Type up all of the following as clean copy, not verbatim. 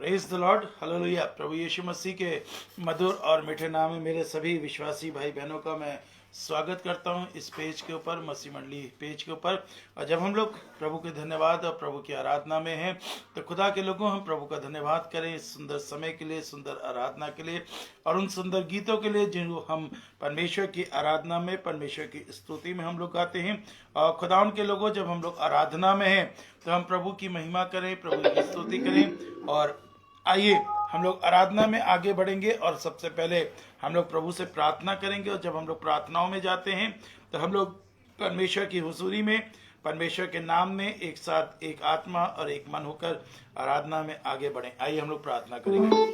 Praise the Lord, hallelujah. प्रभु यीशु मसीह के मधुर और मीठे नाम में मेरे सभी विश्वासी भाई बहनों का मैं स्वागत करता हूं इस पेज के ऊपर, मसीह मंडली पेज के ऊपर। और जब हम लोग प्रभु के धन्यवाद और प्रभु की आराधना में हैं तो खुदा के लोगों हम प्रभु का धन्यवाद करें इस सुंदर समय के लिए, सुंदर आराधना के लिए और उन सुंदर गीतों के लिए जिनको हम परमेश्वर की आराधना में, परमेश्वर की स्तुति में हम लोग गाते हैं। और खुदा उनके लोगों, जब हम लोग आराधना में हैं तो हम प्रभु की महिमा करें, प्रभु की स्तुति करें। और आइए हम लोग आराधना में आगे बढ़ेंगे और सबसे पहले हम लोग प्रभु से प्रार्थना करेंगे। और जब हम लोग प्रार्थनाओं में जाते हैं तो हम लोग परमेश्वर की हुजूरी में, परमेश्वर के नाम में एक साथ, एक आत्मा और एक मन होकर आराधना में आगे बढ़ें। आइए हम लोग प्रार्थना करेंगे।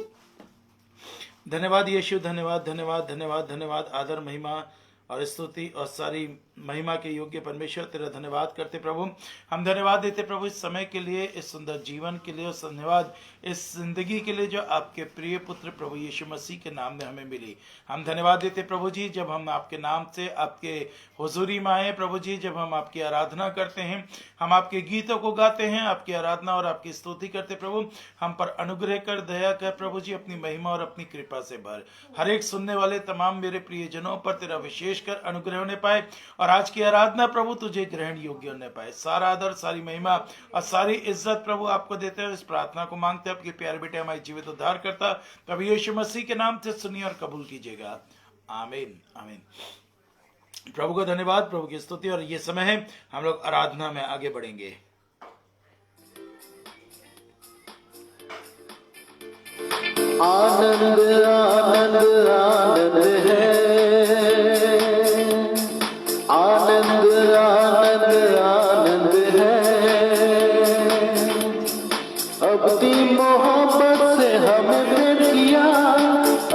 धन्यवाद यीशु, धन्यवाद धन्यवाद धन्यवाद धन्यवाद, आदर महिमा और स्तुति और सारी महिमा के योग्य परमेश्वर तेरा धन्यवाद करते प्रभु। हम धन्यवाद देते प्रभु इस समय के लिए, इस सुंदर जीवन के लिए, और धन्यवाद इस जिंदगी के लिए जो आपके प्रिय पुत्र प्रभु यीशु मसीह के नाम में हमें मिली। हम धन्यवाद देते प्रभु जी, जब हम आपके नाम से आपके हुजूरी में आए प्रभु जी, जब हम आपकी आराधना करते हैं, हम आपके गीतों को गाते हैं, आपकी आराधना और आपकी स्तुति करते प्रभु। हम पर अनुग्रह कर, दया कर प्रभु जी, अपनी महिमा और अपनी कृपा से भर। हर एक सुनने वाले तमाम मेरे प्रियजनों पर तेरा विशेष कर अनुग्रह होने पाए और आज की आराधना प्रभु तुझे ग्रहण योग्य होने पाए। सारा आदर, सारी महिमा और सारी इज्जत प्रभु आपको देते हैं। इस प्रार्थना को मांगते हैं आपके प्यारे बेटे हमारे जीवित उद्धार करता प्रभु यीशु मसीह के नाम से सुनिए और कबूल कीजिएगा। आमीन आमीन। प्रभु का धन्यवाद, प्रभु की स्तुति। और ये समय है हम लोग आराधना में आगे बढ़ेंगे। आनंद आनंद आनंद है, आनंद आनंद आनंद है। अपनी मोहब्बत से हमें प्रेम किया,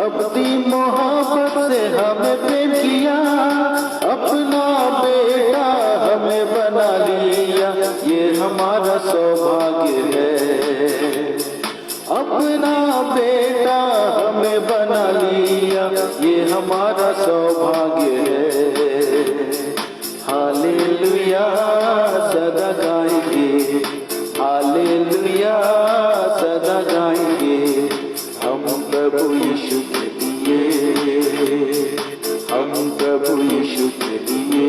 अपनी मोहब्बत से हमें प्रेम किया, अपना बेटा हमें बना लिया, ये हमारा सौभाग्य है। अपना बेटा हमें बना लिया, ये हमारा सौभाग्य है। हालेलुया सदा गाएंगे, हालेलुया सदा गाएंगे हम प्रभु यीशु के लिए, हम प्रभु यीशु के लिए।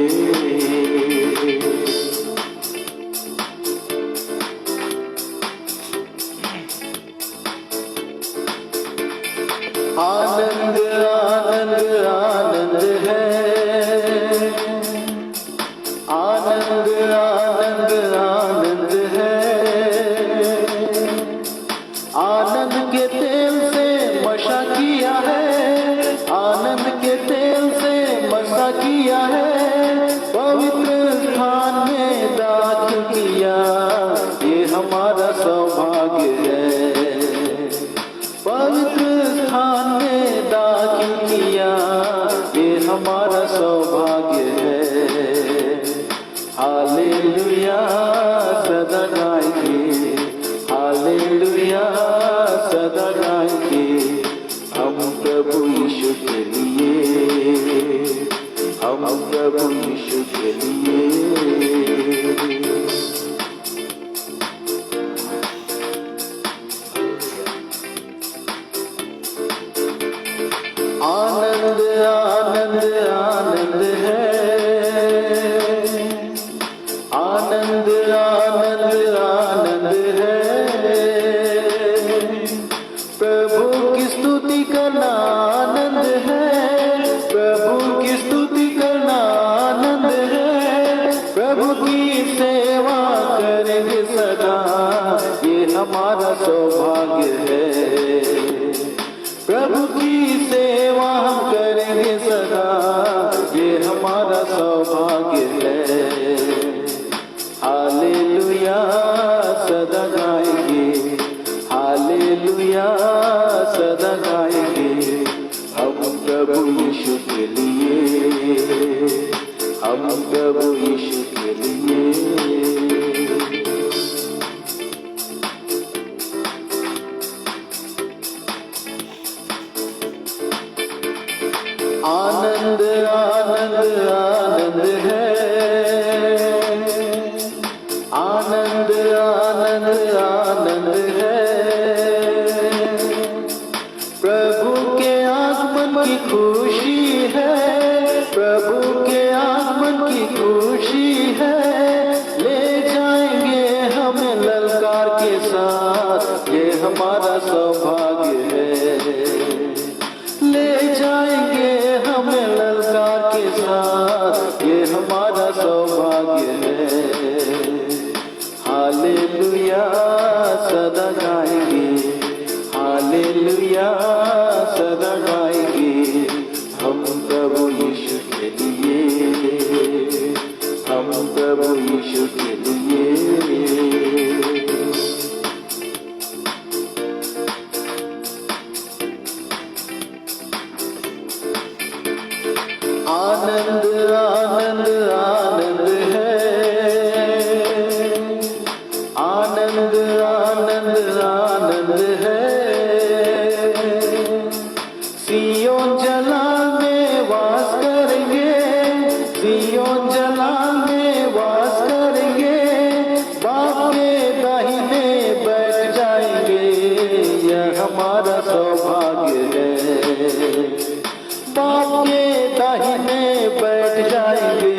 आनंद आनंद आनंद है, आनंद आनंद आनंद है। आनंद के तेल से मशा किया है, आनंद के तेल से मशा किया है। पवित्र स्थान में दाखिल किया, ये हमारा सौभाग्य है। पवित्र स्थान में दाखिल किया, ये हमारा सौभाग्य है। हालेलुया सदा गाएंगे, हालेलुया सदा गाएंगे हम प्रभु यीशु के लिए, हम प्रभु यीशु के लिए। आनंद आनंद आनंद है, आनंद आनंद आनंद है। प्रभु की स्तुति करना आनंद है, प्रभु की स्तुति करना आनंद है। प्रभु की सेवा करेंगे सदा, ये हमारा सौभाग्य है। प्रभु की सेवा हम करेंगे सदा, ये हमारा सौभाग्य है। हालेलुया सदा गाएंगे, हालेलुया सदा गाएंगे हम प्रभु यीशु के लिए, हम प्रभु यीशु के लिए। आनंद आनंद आनंद है, आनंद आनंद आनंद है। के साथ, ये हमारा सौभाग्य है। ले जाएंगे हमें ललकार के साथ, ये हमारा सौभाग्य है। हालेलुया सदा गाएंगे, हालेलुया सदा गाएंगे हम प्रभु यीशु के लिए, हम प्रभु यीशु के लिए। आनंद आनंद आनंद है, आनंद आनंद आनंद है। सियोन जलाल में वास करेंगे, सियोन जलाल में वास करेंगे। बाप के दाहिने बैठ जाएंगे, यह हमारा सौभाग्य है। बाप के दाहिने बैठ जाएंगे,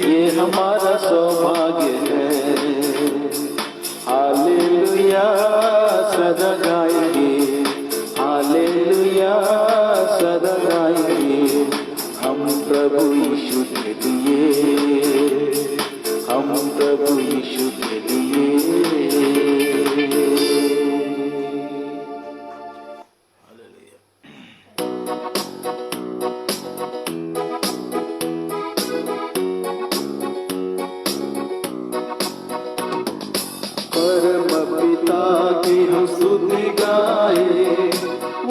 ये हमारा सौभाग्य है। हालेलुया सदा गाएंगे, हालेलुया सदा गाएंगे हम प्रभु यीशु के लिए, हम प्रभु यीशु के लिए। परम पिता की हम स्तुति गाए,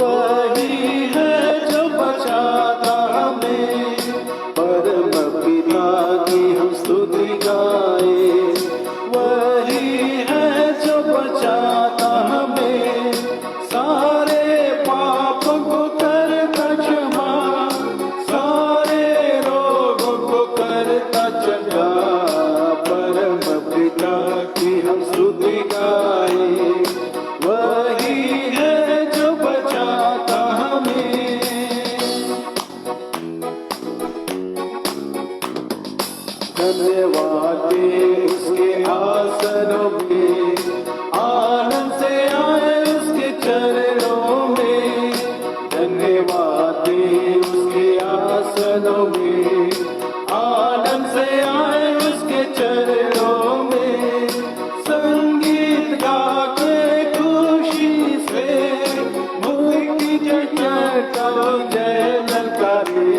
वही है जो बचाता हमें। परम पिता की हम स्तुति गाए, वही है जो बचाता हमें। सारे पाप को करता क्षमा, सारे रोगों को करता चंगा। परम पिता की हम स्तुति गाए, वही है जो बचाता हमें। धन्यवाद दे उसके आसनों में, आनंद से आए उसके चरणों में। धन्यवाद दे उसके आसनों में, आनंद से आए उसके चरणों में। संगीत गा के खुशी से मुक्ति जगता जय ललकारे।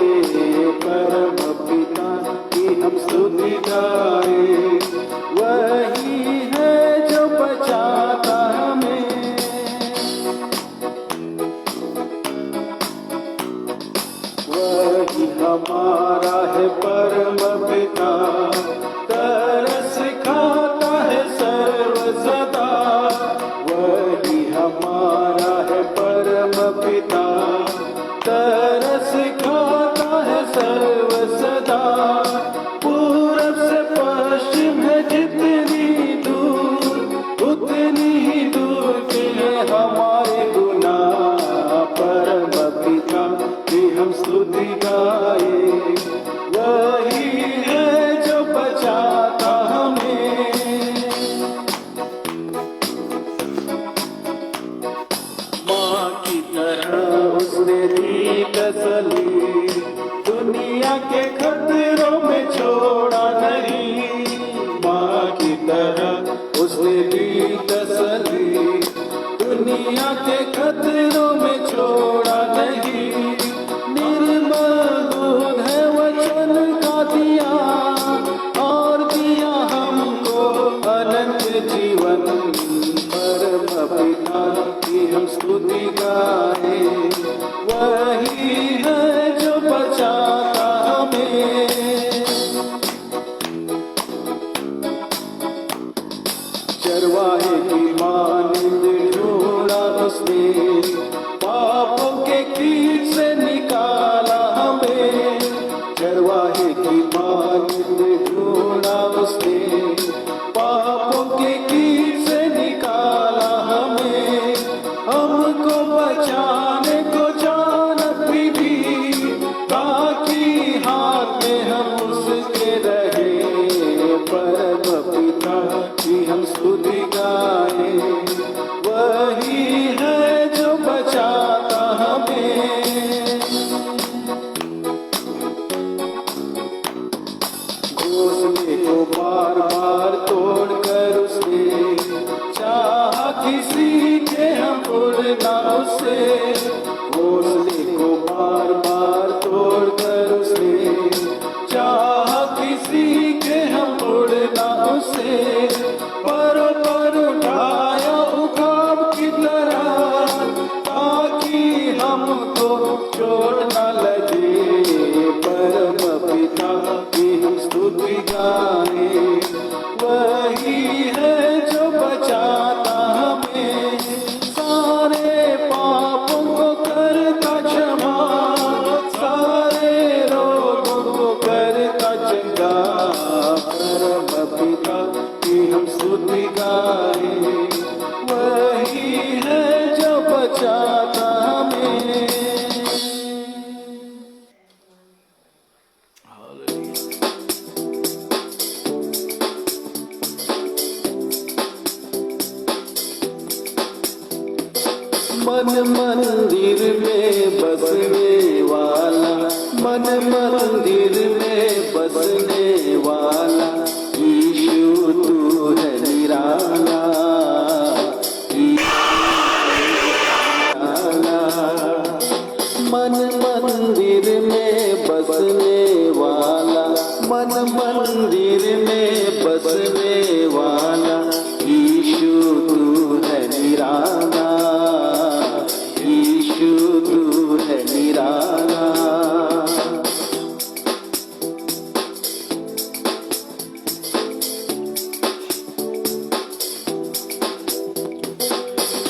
परम पिता की हम स्तुति गाए, वही है जो बचाता हमें। वही हमारा है परम पिता, तरस खाता है सर्व सदा। वही हमारा है परम पिता, तरस खाता है सर्व सदा। पूरब से पश्चिम है जितनी दूर, उतनी ही दूर के हमारे गुनाह। परम पिता की हम स्तुति गाए, वही है जो बचाता हमें। माँ की तरह उसने दी तसल्ली, दुनिया के खतरों में छोड़ा नहीं। माँ की तरह उसने दी तसल्ली, दुनिया के खतरों में छोड़ा नहीं। निर्मल दूध है वचन का दिया, और दिया हमको अनंत जीवन। परम पिता की हम स्तुति गाए, वही है जो बचाता हमें। चरवाहे की मानिंद ढूंढा उसने, पापों के कीड़े मन मंदिर में बसने वाला, मन मंदिर में बसने वाला, यीशु तू है निराला, मन मंदिर में बसने वाला, मन मंदिर में बसने वाला, यीशु तू है निराला, यीशु तू है निराला।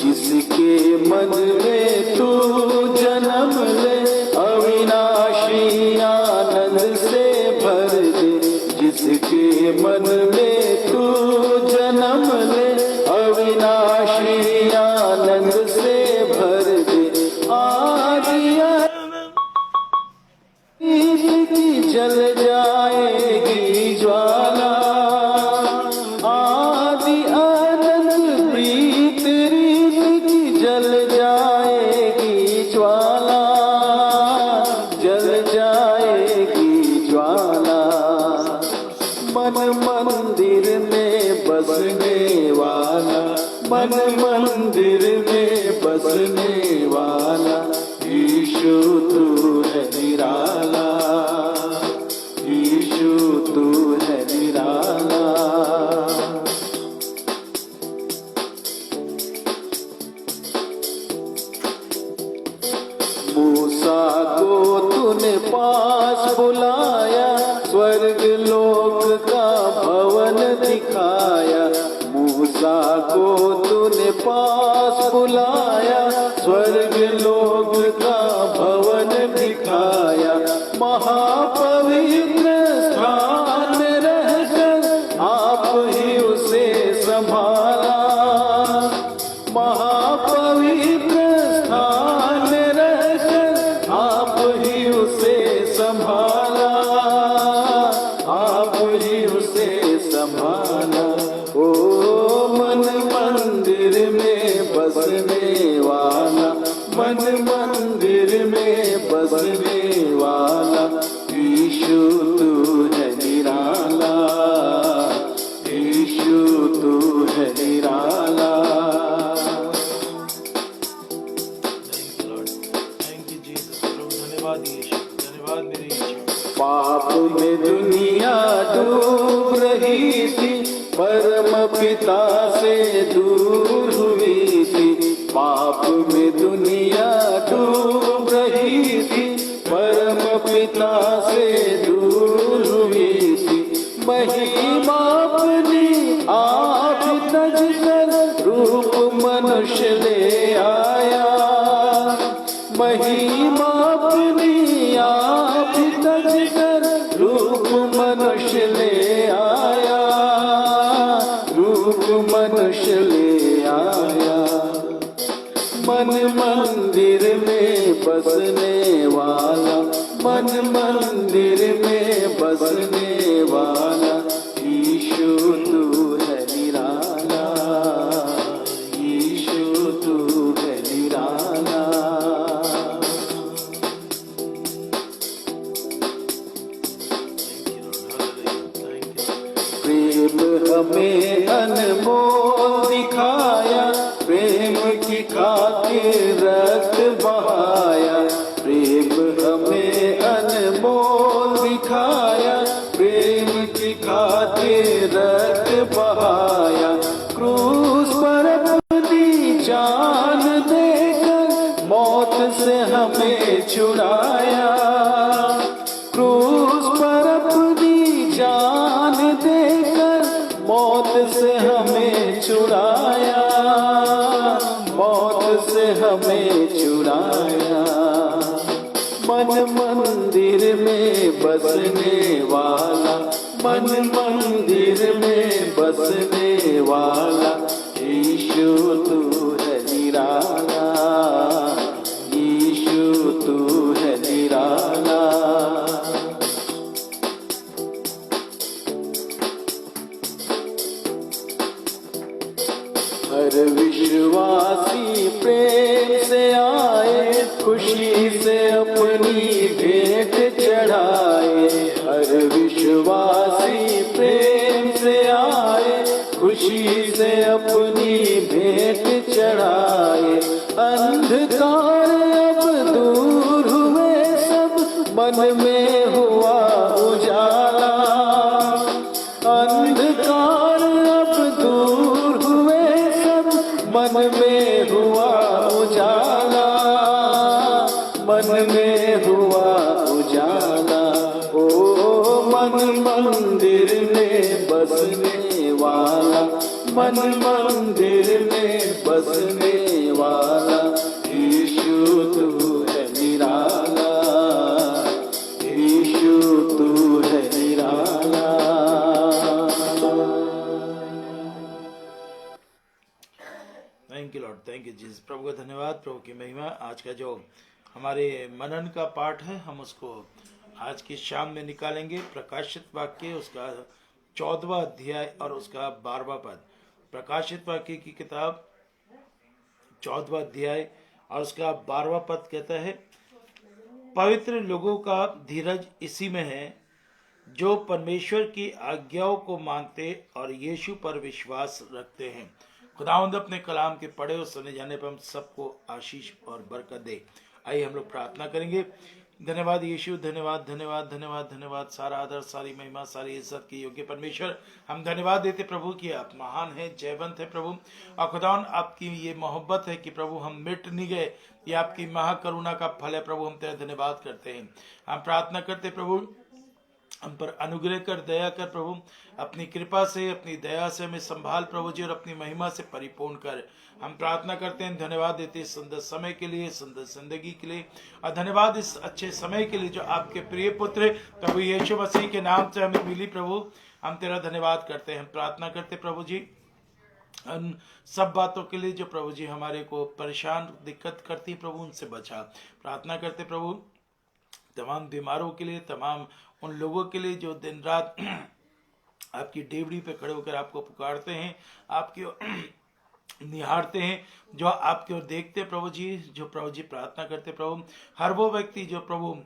जिसके मन में तू जन्म ले, अविनाशी आनंद से भर दे, जिसके मन में तू जन्म ले, अविनाशी आनंद से भर दे, की जल जाएगी ज्वाला, आदि आनंद प्रीत रीत की जल जाएगी ज्वाला, जल जाएगी ज्वाला। मन मंदिर में बसने वाला, मन मंदिर में बसने वाला, यीशु तू है निराला, यीशु तू है निराला। मूसा को तूने पास बुलाया, स्वर्ग लोक का भवन दिखाया, मूसा को तूने पास बुलाया, स्वर्ग लोक का भवन दिखाया, महापवित्र स्थान रहकर आप ही उसे संभाला, महापवित्र स्थान रहकर आप ही उसे संभाला, आप ही उसे संभाला। ओ मन मंदिर में बसने वाला, मन मंदिर में बसने वाला, यीशु तू है निराला, यीशु तू है निराला। Thank you Lord, thank you Jesus. प्रभु धन्यवाद यीशु, धन्यवाद मेरे यीशु। पाप में दुनिया डूब रही थी, परम पिता से दूर हुई थी, पाप में दुनिया डूब रही थी, परम पिता से दूर हुई थी, महिमा अपनी आप तज कर रूप मनुष्य ले आया, महिमा अपनी आप तज कर रूप मनुष्य ले आया, रूप मनुष्य ले आया। मन मंदिर में बसने वाला, मन मंदिर में बसने वाला, यीशु तू है निराला, यीशु तू है निराला। प्रेम हमें अनमोल दिखाया, प्रेम की खातिर रक्त बहाया, प्रेम हमें अनमोल दिखाया, प्रेम की खातिर रक्त बहाया, क्रूस पर अपनी जान देकर मौत से हमें छुड़ाया, क्रूस पर अपनी जान देकर मौत से हमें छुड़ाया, मौत से हमें छुड़ाया। मन मंदिर में बसने वाला, मन मंदिर में बसने वाला, यीशु तू है निराला, यीशु तू है निराला। हर विश्वासी प्रेम अपनी भेंट चढ़ाए, हर विश्वासी प्रेम से आए, खुशी से अपनी भेंट चढ़ाए। अंधकार अब दूर हुए सब, मन में हुआ उजाला। अंधकार अब दूर हुए सब, मन में हुआ उजाला, मन में हुआ उजाला। ओ मन मंदिर में बसने वाला, मन मंदिर में बसने वाला, यीशु तू है निराला, यीशु तू है निराला। Thank you Lord, thank you Jesus. प्रभु का धन्यवाद, प्रभु की महिमा। आज का जो हमारे मनन का पाठ है, हम उसको आज की शाम में निकालेंगे। प्रकाशित वाक्य उसका 14वां अध्याय और उसका 12वां पद। प्रकाशित वाक्य की किताब 14वां अध्याय और उसका 12वां पद कहता है, पवित्र लोगों का धीरज इसी में है जो परमेश्वर की आज्ञाओं को मानते और यीशु पर विश्वास रखते हैं। खुदावंद अपने कलाम के पढ़े और सुने जाने पर हम सबको आशीष और बरकत दे। आइए हम लोग प्रार्थना करेंगे। धन्यवाद यीशु, धन्यवाद धन्यवाद धन्यवाद धन्यवाद। सारा आदर, सारी महिमा, सारी इज्जत की योग्य परमेश्वर, हम धन्यवाद देते प्रभु कि आप महान हैं, जयवंत है प्रभु। और खुदावन आपकी ये मोहब्बत है कि प्रभु हम मिट नहीं गए, ये आपकी महाकरुणा का फल है प्रभु। हम तेरा धन्यवाद करते हैं। हम प्रार्थना करते प्रभु, हम पर अनुग्रह कर, दया कर प्रभु। अपनी कृपा से, अपनी दया से हमें संभाल प्रभु जी, और अपनी महिमा से परिपूर्ण कर। हम प्रार्थना करते हैं, धन्यवाद देते हैं सुंदर समय के लिए, सुंदर जिंदगी के लिए, और धन्यवाद इस अच्छे समय के लिए जो आपके प्रिय पुत्र प्रभु यीशु मसीह के नाम से हमें मिली प्रभु। हम तेरा धन्यवाद करते हैं। हम प्रार्थना करते प्रभु जी उन सब बातों के लिए जो प्रभु जी हमारे को परेशान दिक्कत करती प्रभु, उनसे बचा। प्रार्थना करते प्रभु तमाम बीमारों के लिए, तमाम उन लोगों के लिए जो दिन रात आपकी डेवड़ी पे खड़े होकर आपको पुकारते हैं, आपकी निहारते हैं, जो आपकी ओर देखते प्रभु जी, जो प्रभु जी प्रार्थना करते प्रभु। हर वो व्यक्ति जो प्रभु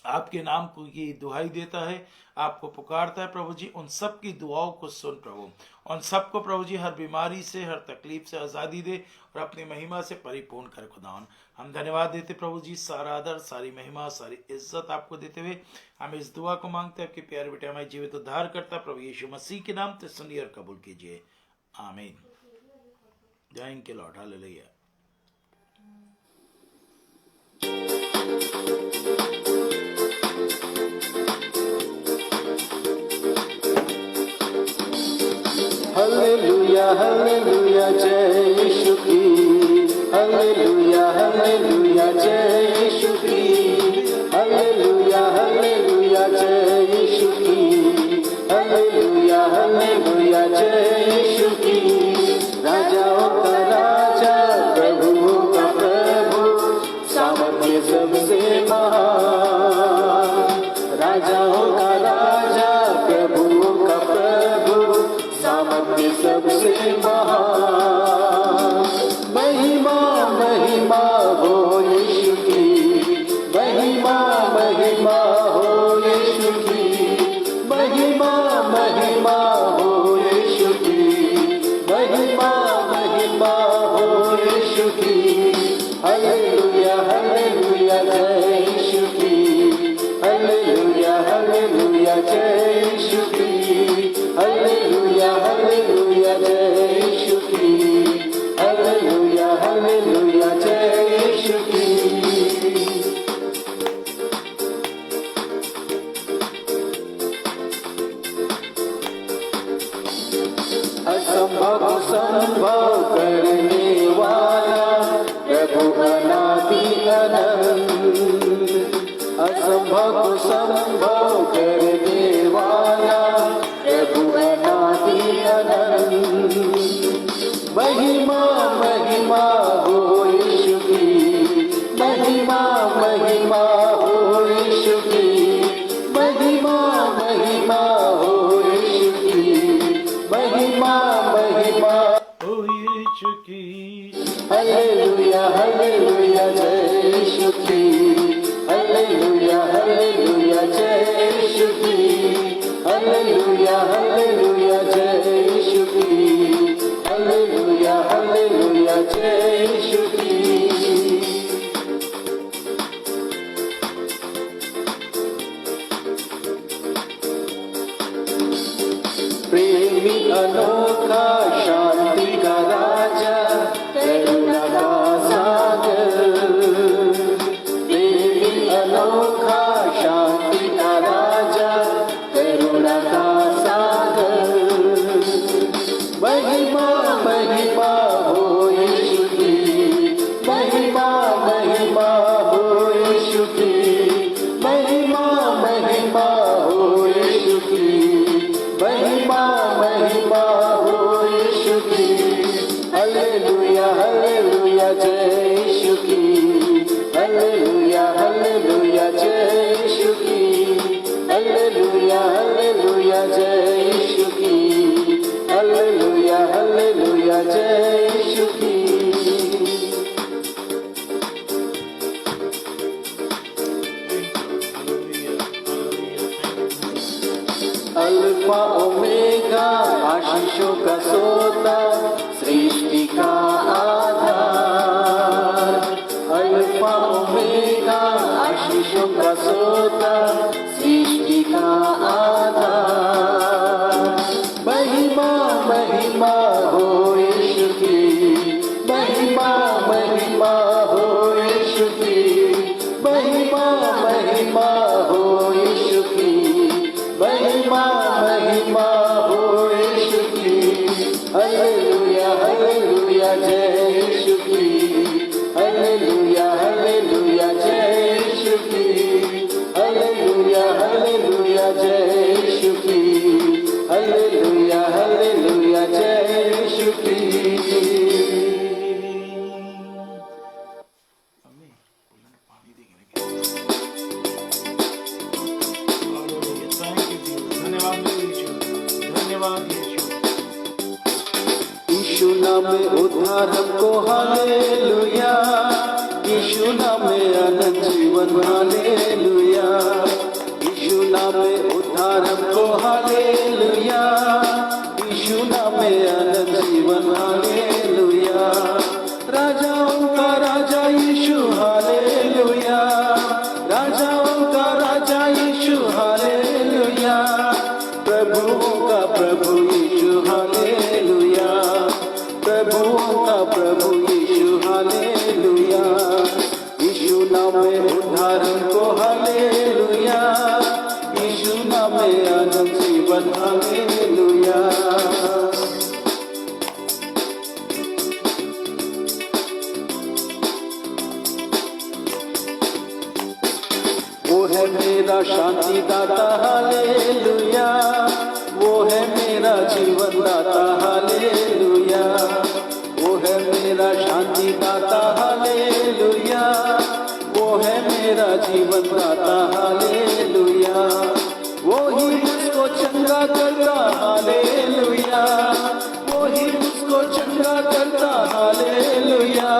आपके नाम की दुहाई देता है, आपको पुकारता है प्रभु जी, उन सब की दुआओं को सुन प्रभु। उन सबको प्रभु जी हर बीमारी से, हर तकलीफ से आज़ादी दे और अपनी महिमा से परिपूर्ण कर खुदावन। हम धन्यवाद देते प्रभु जी, सारा आदर, सारी महिमा, सारी इज्जत आपको देते हुए हम इस दुआ को मांगते हैं आपके प्यारे बेटे हमारे जीवित उद्धार करता प्रभु यीशु मसीह के नाम से सुनिए और कबूल कीजिए, आमीन। Thank you Lord, hallelujah. Hallelujah hallelujah जय यीशु की, हालेलुया हालेलुया जय यीशु की, हालेलुया हालेलुया जय यीशु की, हालेलुया हालेलुया जय यीशु की। राजाओं का राजा, प्रभुओं का प्रभु, सामर्थ्य सबसे महान। राजाओं का राजा, प्रभुओं का प्रभु, सामर्थ्य सबसे महान। महिमा महिमा हो यीशु की, महिमा महिमा हो यीशु की, महिमा महिमा हो यीशु की, महिमा महिमा हो यीशु की। हालेलुया हालेलुया जय यीशु की, हालेलुया हालेलुया जय यीशु की, हालेलुया हालेलुया जय यीशु की, हालेलुया हालेलुया जय यीशु की। असंभव संभव करने वाला प्रभु अनादि अनंत, असंभव संभव करने वाला प्रभु अनादि अनंत। महिमा महिमा हो यीशु की, महिमा महिमा हो यीशु की, महिमा महिमा हो यीशु की, महिमा महिमा ओ यीशु की। हालेलुया हालेलुया जय यीशु की, हालेलुया हालेलुया जय यीशु की हालेलुया हालेलुया जय यीशु की हालेलुया हालेलुया जय यीशु की प्रेमी अनोखा शांति का राजा करुणा का सागर प्रेमी अनोखा शांति का राजा करुणा का सागर महिमा महिमा हो यीशु की महिमा महिमा हो यीशु की महिमा महिमा हो यीशु की महिमा महिमा हो यीशु की हालेलुया हालेलुया जय यीशु की हालेलुया हालेलुया जय यीशु की हालेलुया हालेलुया जय यीशु की हालेलुया हालेलुया जय यीशु की अल्फा ओमेगा आशीषों का सोता सृष्टि का आधार अल्फा ओमेगा आशीषों का सोता सृष्टि का आधार महिमा महिमा हो यीशु की महिमा महिमा हो यीशु की महिमा महिमा हो यीशु की महिमा महिमा हो यीशु की हालेलुया हालेलुया जय यीशु की हालेलुया हालेलुया जय यीशु की हालेलुया हालेलुया जय यीशु की हालेलुया हालेलुया जय यीशु की पानी देंगे धन्यवाद यीशु धन्यवाद यीशु यीशु नाम में उद्धार हमको हालेलुया यीशु नाम में अनंत जीवन हालेलुया यीशु नाम में उद्धार हमको हालेलुया यीशु नाम में अनंत जीवन हालेलुया राजाओं का राजा यीशु हालेलुया राजाओं का राजा यीशु हालेलुया प्रभुओं का प्रभु यीशु हालेलुया प्रभुओं का प्रभु यीशु हालेलुया यीशु नाम में उद्धार को हालेलुया यीशु नाम में अनंत जीवन हालेलुया वो है मेरा शांति दाता हालेलुया वो है मेरा जीवन दाता हालेलुया वो है मेरा शांति दाता हालेलुया वो है मेरा जीवन दाता हालेलुया वो ही मुझको चंगा करता हालेलुया वो ही मुझको चंगा करता हालेलुया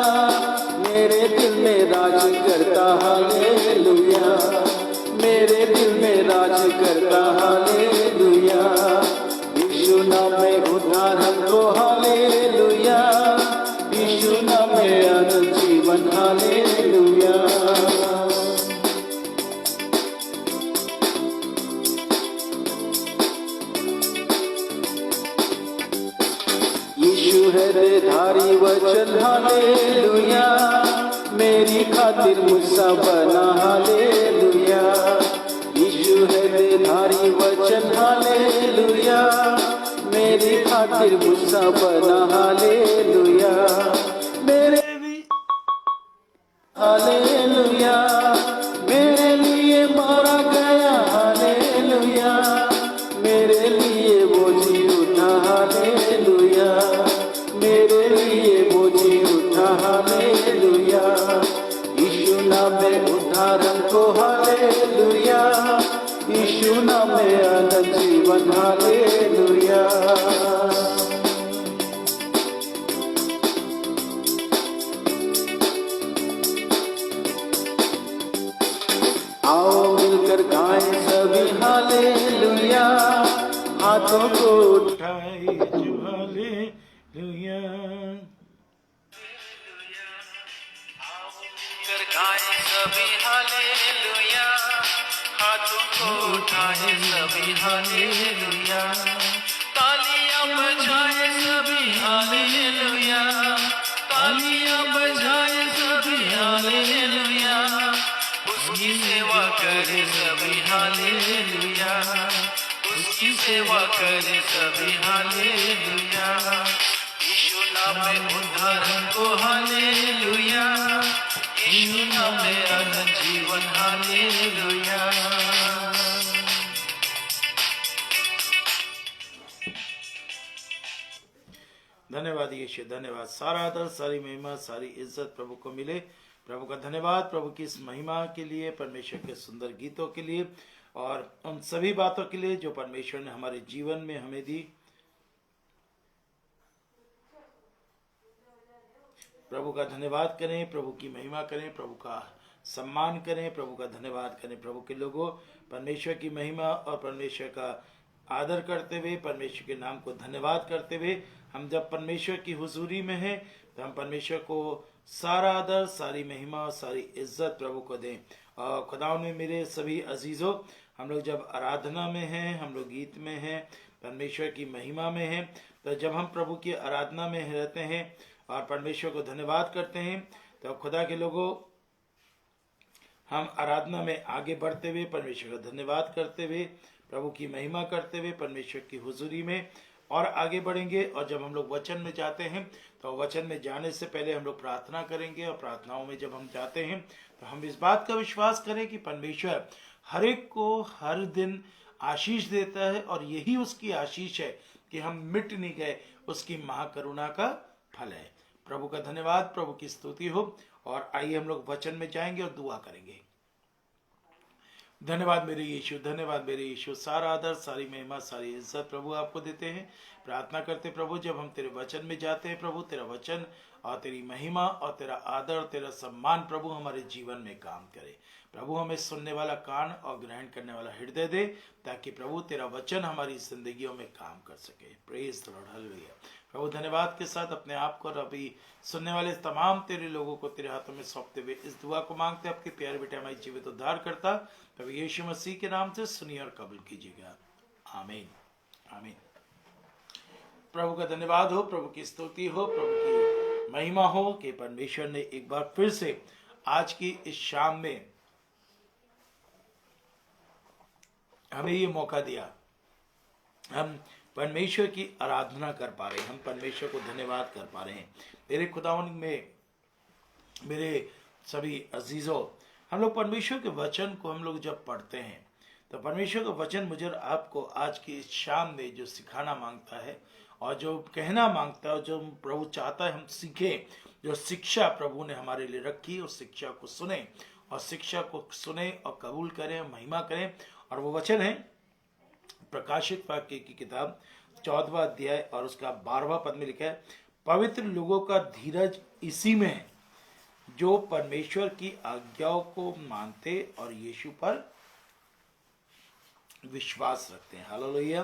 मेरे दिल में राज करता हालेलुया मेरे दिल में राज करता हालेलुया यीशु नाम में उद्धार हमको हालेलुया यीशु नाम में अनंत जीवन हालेलुया यीशु है धारी वचन हालेलुया मेरी खातिर मुझसा बना हालेलुया यीशु है धारी वचन हालेलुया मेरी खातिर मुझसा बना हालेलुया मेरे हालेलुया मेरे लिए मारा गया हालेलुया मेरे लिए वो जी उठा हालेलुया मेरे लिए वो जी उठा हालेलुया यीशु नाम में उद्धार हमको हालेलुया यीशु नाम में अनंत जीवन हालेलुया मिलकर गाएं सभी हालेलुया, हाथों को उठाएं सभी हालेलुया, तालियां बजाएं सभी हालेलुया, तालियां बजाएं सभी हालेलुया, उसकी सेवा करें सभी हालेलुया, उसकी सेवा करें सभी हालेलुया, यीशु नाम में उद्धार को हालेलुया, यीशु नाम में अनंत जीवन हालेलुया। धन्यवाद यीशु, धन्यवाद। सारा आदर, सारी महिमा, सारी इज्जत प्रभु को मिले। प्रभु का धन्यवाद प्रभु की इस महिमा के लिए, परमेश्वर के सुंदर गीतों के लिए और उन सभी बातों के लिए जो परमेश्वर ने हमारे जीवन में हमें दी। प्रभु का धन्यवाद करें, प्रभु की महिमा करें, प्रभु का सम्मान करें, प्रभु का धन्यवाद करें। प्रभु के लोगों, परमेश्वर की महिमा और परमेश्वर का आदर करते हुए, परमेश्वर के नाम को धन्यवाद करते हुए, हम जब परमेश्वर की हुजूरी में हैं तो हम परमेश्वर को सारा आदर, सारी महिमा और सारी इज्जत प्रभु को दें। और खुदावंद में मेरे सभी अजीज़ों, हम लोग जब आराधना में हैं, हम लोग गीत में हैं, परमेश्वर की महिमा में हैं, तो जब हम प्रभु की आराधना में रहते हैं और परमेश्वर को धन्यवाद करते हैं, तो खुदा के लोगों, हम आराधना में आगे बढ़ते हुए परमेश्वर का धन्यवाद करते हुए, प्रभु की महिमा करते हुए परमेश्वर की हुजूरी में और आगे बढ़ेंगे। और जब हम लोग वचन में जाते हैं तो वचन में जाने से पहले हम लोग प्रार्थना करेंगे, और प्रार्थनाओं में जब हम जाते हैं तो हम इस बात का विश्वास करें कि परमेश्वर हर एक को हर दिन आशीष देता है, और यही उसकी आशीष है कि हम मिट नहीं गए, उसकी महाकरुणा का फल है। प्रभु का धन्यवाद, प्रभु की स्तुति हो। और आइए हम लोग वचन में जाएंगे और दुआ करेंगे। धन्यवाद मेरे यीशु, धन्यवाद मेरे यीशु। सारा आदर, सारी महिमा, सारी इज्जत प्रभु आपको देते हैं। प्रार्थना करते प्रभु, जब हम तेरे वचन में जाते हैं प्रभु, तेरा वचन और तेरी महिमा और तेरा आदर, तेरा सम्मान प्रभु हमारे जीवन में काम करे। प्रभु हमें सुनने वाला कान और ग्रहण करने वाला हृदय दे, ताकि प्रभु तेरा वचन हमारी जिंदगियों में काम कर सके। Praise the Lord, hallelujah. प्रभु धन्यवाद के साथ अपने आप को और अभी सुनने वाले तमाम तेरे लोगों को तेरे हाथों में सौंपते हुए इस दुआ को मांगते आपके प्यारे बेटे हमारे जीवित उद्धार करता प्रभु यीशु मसीह के नाम से सुनिए और कबूल कीजिएगा। आमीन, आमीन। प्रभु का धन्यवाद हो, प्रभु की स्तुति हो, प्रभु की महिमा हो कि परमेश्वर ने एक बार फिर से आज की इस शाम में हमें ये मौका दिया, हम परमेश्वर की आराधना कर पा रहे हैं, हम परमेश्वर को धन्यवाद कर पा रहे हैं। मेरे खुदावन में मेरे सभी अजीजों, हम लोग परमेश्वर के वचन को हम लोग जब पढ़ते हैं तो परमेश्वर का वचन मुझे आपको आज की इस शाम में जो सिखाना मांगता है और जो कहना मांगता है, जो प्रभु चाहता है हम सीखें, जो शिक्षा प्रभु ने हमारे लिए रखी, उस शिक्षा को सुने और शिक्षा को सुने और कबूल करें, महिमा करें। और वो वचन है प्रकाशित वाक्य की किताब 14वां अध्याय और उसका 12वां पद में लिखा है, पवित्र लोगों का धीरज इसी में है जो परमेश्वर की आज्ञाओं को मानते और यीशु पर विश्वास रखते हैं। हालेलुया।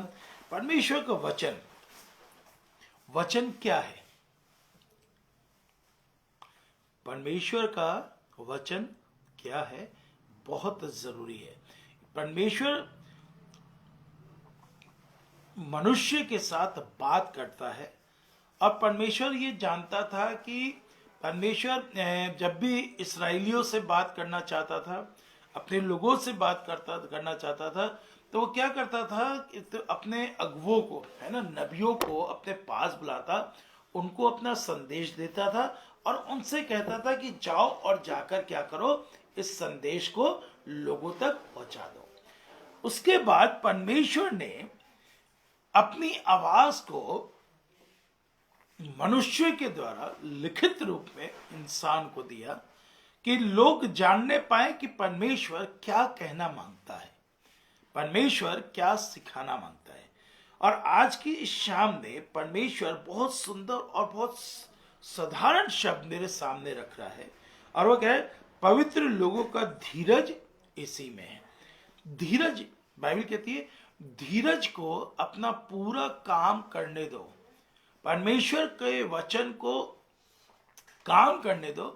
परमेश्वर का वचन, वचन क्या है? परमेश्वर का वचन क्या है? बहुत जरूरी है। परमेश्वर मनुष्य के साथ बात करता है और परमेश्वर ये जानता था कि परमेश्वर जब भी इस्राएलियों से बात करना चाहता था, अपने लोगों से बात करना चाहता था, तो वो क्या करता था, तो अपने अगुवों को, है ना, नबियों को अपने पास बुलाता, उनको अपना संदेश देता था और उनसे कहता था कि जाओ और जाकर क्या करो, इस संदेश को लोगों तक पहुंचा दो। उसके बाद परमेश्वर ने अपनी आवाज को मनुष्य के द्वारा लिखित रूप में इंसान को दिया कि लोग जानने पाए कि परमेश्वर क्या कहना मांगता है, परमेश्वर क्या सिखाना मांगता है। और आज की इस शाम में परमेश्वर बहुत सुंदर और बहुत साधारण शब्द मेरे सामने रख रहा है और वो कहे, पवित्र लोगों का धीरज इसी में है। धीरज, बाइबल कहती है धीरज को अपना पूरा काम करने दो, परमेश्वर के वचन को काम करने दो,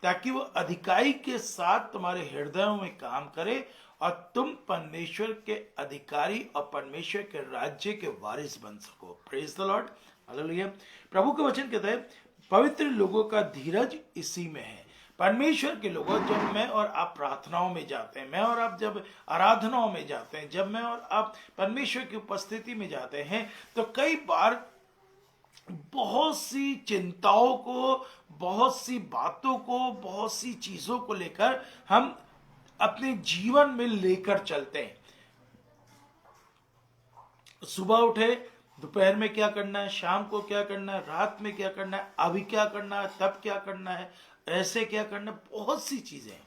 ताकि वो अधिकाई के साथ तुम्हारे हृदयों में काम करे और तुम परमेश्वर के अधिकारी और परमेश्वर के राज्य के वारिस बन सको। Praise the Lord, hallelujah. प्रभु का वचन कहता है पवित्र लोगों का धीरज इसी में है। परमेश्वर के लोगों, जब मैं और आप प्रार्थनाओं में जाते हैं, मैं और आप जब आराधनाओं में जाते हैं, जब मैं और आप परमेश्वर की उपस्थिति में जाते हैं, तो कई बार बहुत सी चिंताओं को, बहुत सी बातों को, बहुत सी चीजों को लेकर हम अपने जीवन में लेकर चलते हैं। सुबह उठे, दोपहर में क्या करना है, शाम को क्या करना है, रात में क्या करना है, अभी क्या करना है, तब क्या करना है, ऐसे क्या करना है, बहुत सी चीजें हैं।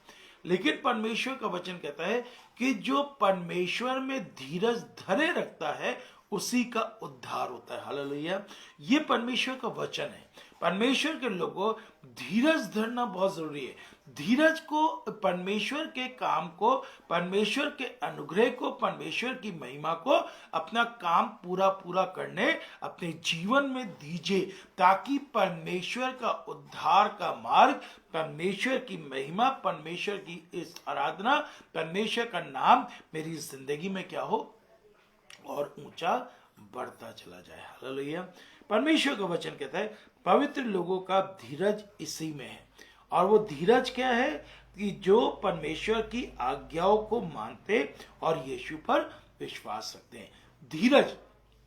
लेकिन परमेश्वर का वचन कहता है कि जो परमेश्वर में धीरज धरे रखता है उसी का उद्धार होता है। हालेलुया। ये परमेश्वर का वचन है। परमेश्वर के लोगों, धीरज धरना बहुत जरूरी है। धीरज को, परमेश्वर के काम को, परमेश्वर के अनुग्रह को, परमेश्वर की महिमा को, अपना काम पूरा पूरा करने अपने जीवन में दीजिए, ताकि परमेश्वर का उद्धार का मार्ग, परमेश्वर की महिमा, परमेश्वर की इस आराधना, परमेश्वर का नाम मेरी जिंदगी में क्या हो और ऊंचा बढ़ता चला जाए। हालेलुया। परमेश्वर का वचन कहता है पवित्र लोगों का धीरज इसी में है। और वो धीरज क्या है कि जो परमेश्वर की आज्ञाओं को मानते और यीशु पर विश्वास रखते हैं। धीरज,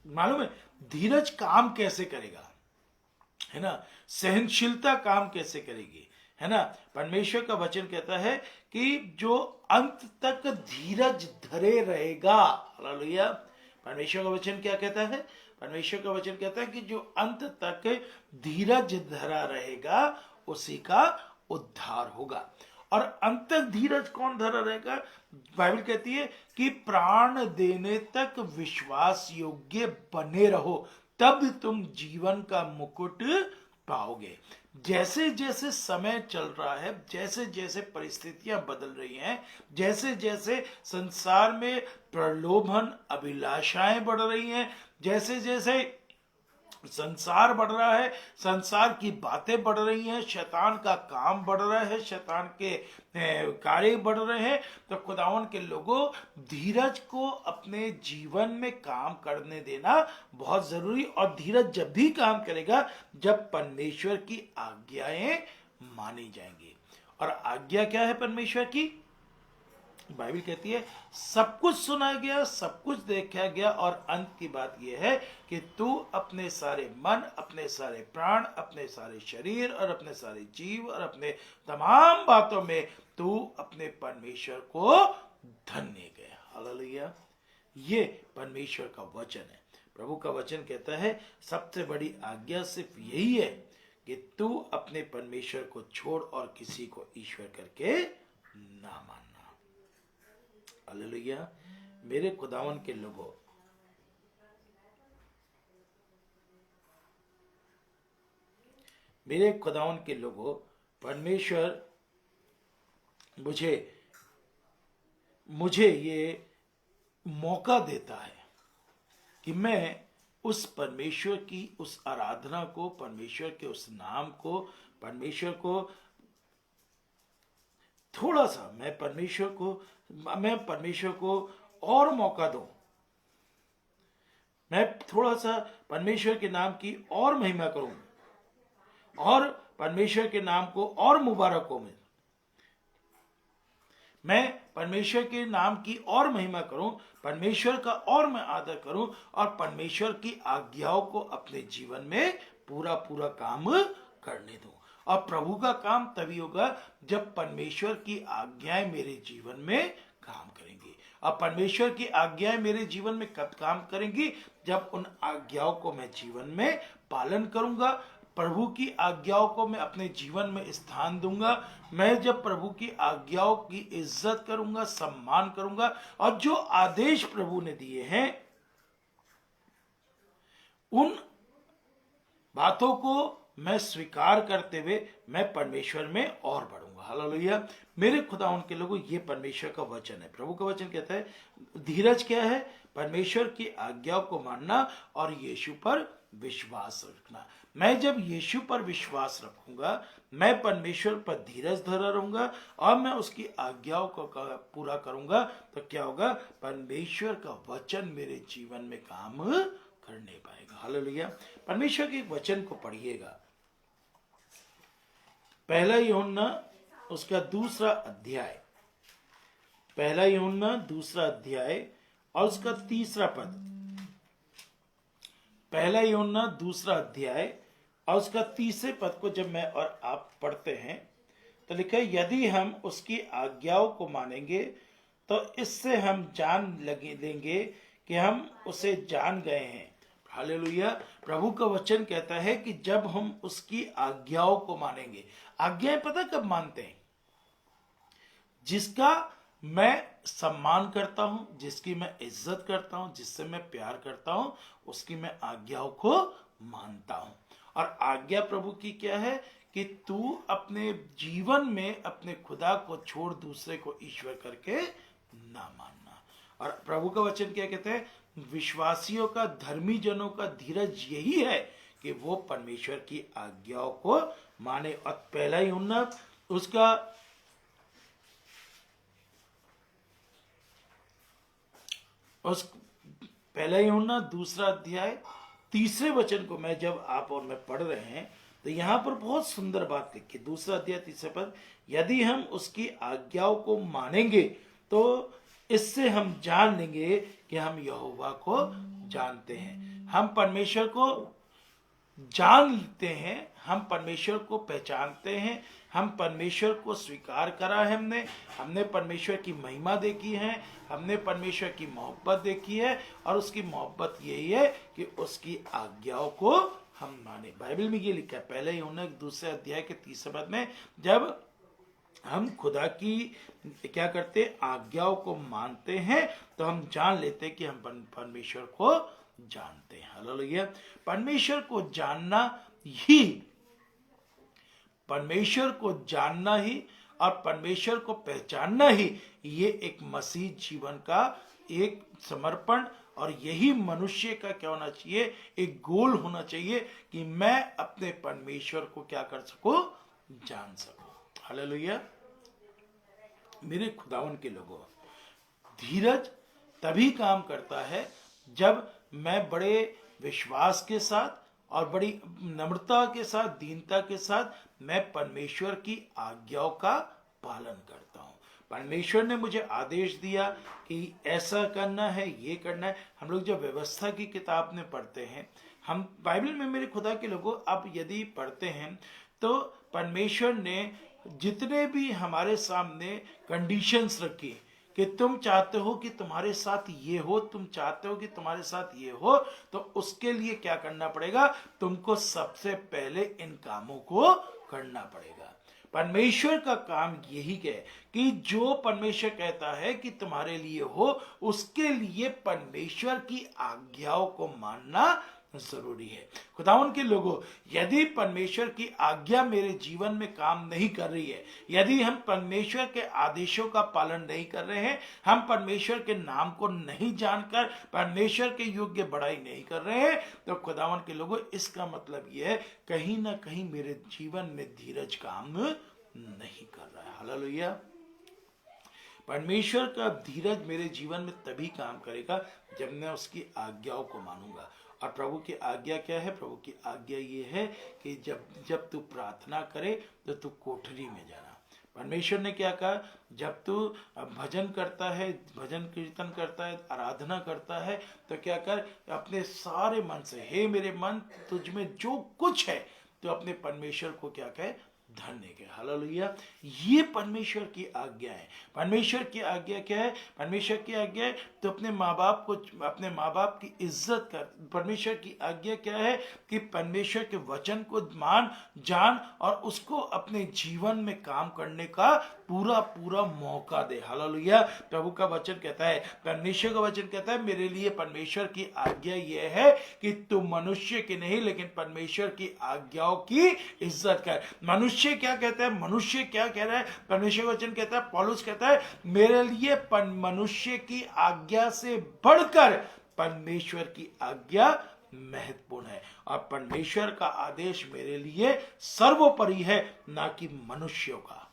मालूम है धीरज काम कैसे करेगा, है ना? सहनशीलता काम कैसे करेगी, है ना? परमेश्वर का वचन कहता है कि जो अंत तक धीरज धरे रहेगा। हालेलुया। परमेश्वर का वचन क्या कहता है? परमेश्वर का वचन कहता है कि जो अंत तक धीरज धरा रहेगा उसी का उद्धार होगा। और अंत तक धीरज कौन धरा रहेगा? बाइबल कहती है कि प्राण देने तक विश्वास योग्य बने रहो, तब तुम जीवन का मुकुट पाओगे। जैसे जैसे समय चल रहा है, जैसे जैसे परिस्थितियां बदल रही हैं, जैसे जैसे संसार में प्रलोभन, अभिलाषाएं बढ़ रही हैं, जैसे जैसे संसार बढ़ रहा है, संसार की बातें बढ़ रही हैं, शैतान का काम बढ़ रहा है, शैतान के कार्य बढ़ रहे हैं, तो खुदावन के लोगों, धीरज को अपने जीवन में काम करने देना बहुत जरूरी। और धीरज जब भी काम करेगा जब परमेश्वर की आज्ञाएं मानी जाएंगी। और आज्ञा क्या है परमेश्वर की? बाइबल कहती है सब कुछ सुना गया, सब कुछ देखा गया, और अंत की बात यह है कि तू अपने सारे मन, अपने सारे प्राण, अपने सारे शरीर और अपने सारे जीव और अपने तमाम बातों में तू अपने परमेश्वर को धन्य गए। हालेलुया। ये परमेश्वर का वचन है। प्रभु का वचन कहता है सबसे बड़ी आज्ञा सिर्फ यही है कि तू अपने परमेश्वर को छोड़ और किसी को ईश्वर करके ना मानना। हालेलुया। मेरे खुदावन के लोगों, मेरे खुदावन के लोगों, परमेश्वर मुझे ये मौका देता है कि मैं उस परमेश्वर की उस आराधना को, परमेश्वर के उस नाम को, परमेश्वर को थोड़ा सा मैं परमेश्वर को और मौका दूं। मैं थोड़ा सा परमेश्वर के नाम की और महिमा करूं और परमेश्वर के नाम को और मुबारक हो। मैं परमेश्वर के नाम की और महिमा करूं, परमेश्वर का और मैं आदर करूं और परमेश्वर की आज्ञाओं को अपने जीवन में पूरा पूरा काम करने दूं। और प्रभु का काम तभी होगा जब परमेश्वर की आज्ञाएं मेरे जीवन में काम करेंगी। और परमेश्वर की आज्ञाएं मेरे जीवन में कब काम करेंगी? जब उन आज्ञाओं को मैं जीवन में पालन करूंगा, प्रभु की आज्ञाओं को मैं अपने जीवन में स्थान दूंगा। मैं जब प्रभु की आज्ञाओं की इज्जत करूंगा, सम्मान करूंगा, और जो आदेश प्रभु ने दिए हैं उन बातों को मैं स्वीकार करते हुए मैं परमेश्वर में और बढ़ूंगा। हालेलुया। मेरे खुदा उनके लोगों, ये परमेश्वर का वचन है। प्रभु का वचन कहता है धीरज क्या है? परमेश्वर की आज्ञाओं को मानना और यीशु पर विश्वास रखना। मैं जब यीशु पर विश्वास रखूंगा, मैं परमेश्वर पर धीरज धरा रहूंगा और मैं उसकी आज्ञाओं को पूरा करूंगा, तो क्या होगा? परमेश्वर का वचन मेरे जीवन में काम कर नहीं पाएगा। हालेलुया। परमेश्वर के एक वचन को पढ़िएगा, पहला यूहन्ना उसका दूसरा अध्याय, पहला यूहन्ना दूसरा अध्याय और उसका तीसरा पद। पहला यूहन्ना दूसरा अध्याय और उसका तीसरे पद को जब मैं और आप पढ़ते हैं तो लिखा है, यदि हम उसकी आज्ञाओं को मानेंगे तो इससे हम जान लेंगे कि हम उसे जान गए हैं। हालेलुया। प्रभु का वचन कहता है कि जब हम उसकी आज्ञाओं को मानेंगे। आज्ञाएं पता कब मानते हैं? जिसका मैं सम्मान करता हूं, जिसकी मैं इज्जत करता हूं, जिससे मैं प्यार करता हूं, उसकी मैं आज्ञाओं को मानता हूं। और आज्ञा प्रभु की क्या है? कि तू अपने जीवन में अपने खुदा को छोड़ दूसरे को ईश्वर करके ना मानना। और प्रभु का वचन क्या कहते हैं? विश्वासियों का, धर्मी जनों का धीरज यही है कि वो परमेश्वर की आज्ञाओं को माने। और पहला यूहन्ना उसका पहला यूहन्ना दूसरा अध्याय तीसरे वचन को मैं जब आप और मैं पढ़ रहे हैं तो यहां पर बहुत सुंदर बात लिखी। दूसरा अध्याय तीसरे पद, यदि हम उसकी आज्ञाओं को मानेंगे तो इससे हम जान लेंगे कि हम यहोवा को जानते हैं। हम परमेश्वर को जानते हैं, हम परमेश्वर को पहचानते हैं, हम परमेश्वर को स्वीकार करा है, हमने परमेश्वर की महिमा देखी है, हमने परमेश्वर की मोहब्बत देखी है। और उसकी मोहब्बत यही है कि उसकी आज्ञाओं को हम माने। बाइबल में ये लिखा है पहले यूहन्ना दूसरे अध्याय के तीसरे पद में, जब हम खुदा की क्या करते, आज्ञाओं को मानते हैं तो हम जान लेते हैं कि हम परमेश्वर को जानते हैं। हालेलुया। परमेश्वर को जानना ही, परमेश्वर को जानना ही और परमेश्वर को पहचानना ही, ये एक मसीह जीवन का एक समर्पण, और यही मनुष्य का क्या होना चाहिए? एक गोल होना चाहिए कि मैं अपने परमेश्वर को क्या कर सकूं? जान सकूं। हालेलुया। मेरे खुदावन के लोगों, धीरज तभी काम करता है जब मैं बड़े विश्वास के साथ और बड़ी नम्रता के साथ, दीनता के साथ मैं परमेश्वर की आज्ञाओं का पालन करता हूं। परमेश्वर ने मुझे आदेश दिया कि ऐसा करना है, ये करना है। हम लोग जब व्यवस्था की किताब में पढ़ते हैं, हम बाइबल में मेरे खुदा के लोगों आप यदि पढ़ते हैं तो परमेश्वर ने जितने भी हमारे सामने कंडीशंस रखी कि तुम चाहते हो कि तुम्हारे साथ ये हो, तुम चाहते हो कि तुम्हारे साथ ये हो, तो उसके लिए क्या करना पड़ेगा? तुमको सबसे पहले इन कामों को करना पड़ेगा। परमेश्वर का काम यही है कि जो परमेश्वर कहता है कि तुम्हारे लिए हो, उसके लिए परमेश्वर की आज्ञाओं को मानना जरूरी है। खुदावन के लोगों, यदि परमेश्वर की आज्ञा मेरे जीवन में काम नहीं कर रही है, यदि हम परमेश्वर के आदेशों का पालन नहीं कर रहे हैं, हम परमेश्वर के नाम को नहीं जानकर परमेश्वर के योग्य बड़ाई नहीं कर रहे हैं, तो खुदावन के लोगों इसका मतलब यह है कहीं ना कहीं मेरे जीवन में धीरज काम नहीं कर रहा है। हालेलुया। परमेश्वर का धीरज मेरे जीवन में तभी काम करेगा जब मैं उसकी आज्ञाओं को मानूंगा। और प्रभु की आज्ञा क्या है? प्रभु की आज्ञा ये है कि जब तू प्रार्थना करे तो तू कोठरी में जाना। परमेश्वर ने क्या कहा? जब तू भजन करता है, भजन कीर्तन करता है, आराधना करता है, तो क्या कर? अपने सारे मन से, हे मेरे मन, तुझ में जो कुछ है तो अपने परमेश्वर को क्या कहे? धन्य के। हालेलुया। ये परमेश्वर की आज्ञा है। परमेश्वर की आज्ञा क्या है? परमेश्वर की आज्ञा है तो अपने माँ बाप को, अपने माँ बाप की इज्जत कर। परमेश्वर की आज्ञा क्या है? कि परमेश्वर के वचन को मान, जान और उसको अपने जीवन में काम करने का पूरा पूरा मौका दे। हालेलुया। प्रभु का वचन कहता है, परमेश्वर का वचन कहता है, मेरे लिए परमेश्वर की आज्ञा यह है कि तू मनुष्य की नहीं लेकिन परमेश्वर की आज्ञाओं की इज्जत कर। मनुष्य क्या कहता है? मनुष्य क्या कह रहा है? परमेश्वर का वचन कहता है, पौलुस कहता है, मेरे लिए मनुष्य की आज्ञा से बढ़कर परमेश्वर की आज्ञा महत्वपूर्ण है और परमेश्वर का आदेश मेरे लिए सर्वोपरि है, ना कि मनुष्यों का।